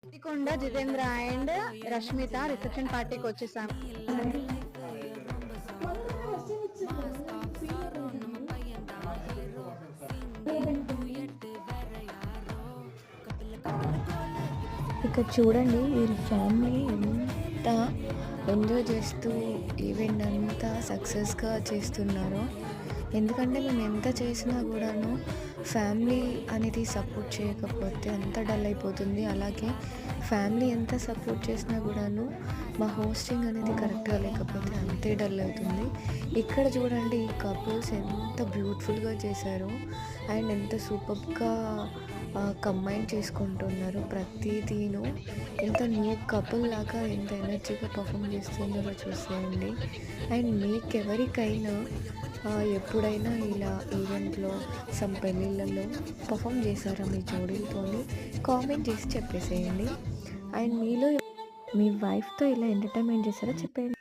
కొండ Jitendra and Rashmita reception పార్టీకి వచ్చేసాం. ఇక్కడ చూడండి వీరి ఫ్యామిలీ ఎంత ఎంజాయ్ చేస్తూ ఈవెంట్ అంతా సక్సెస్గా చేస్తున్నారో. ఎందుకంటే మేము ఎంత చేసినా కూడాను ఫ్యామిలీ అనేది సపోర్ట్ చేయకపోతే అంత డల్ అయిపోతుంది. అలాగే ఫ్యామిలీ ఎంత సపోర్ట్ చేసినా కూడాను మా హోస్టింగ్ అనేది కరెక్ట్గా లేకపోతే అంతే డల్ అవుతుంది. ఇక్కడ చూడండి ఈ కపుల్స్ ఎంత బ్యూటిఫుల్గా చేశారో అండ్ ఎంత సూపర్గా కంబైన్ చేసుకుంటున్నారు ప్రతిదీను. ఎంత న్యూ కపుల్ లాగా ఎంత ఎనర్జీగా పర్ఫామ్ చేస్తున్నారో చూసేయండి. అండ్ మీకెవరికైనా ఎప్పుడైనా ఇలా ఈవెంట్లో సమ్ పెళ్ళిళ్ళలో పర్ఫామ్ చేశారా మీ జోడీలతోని కామెంట్ చేసి చెప్పేసేయండి. అండ్ మీలో మీ వైఫ్తో ఇలా ఎంటర్టైన్మెంట్ చేశారా చెప్పేయండి.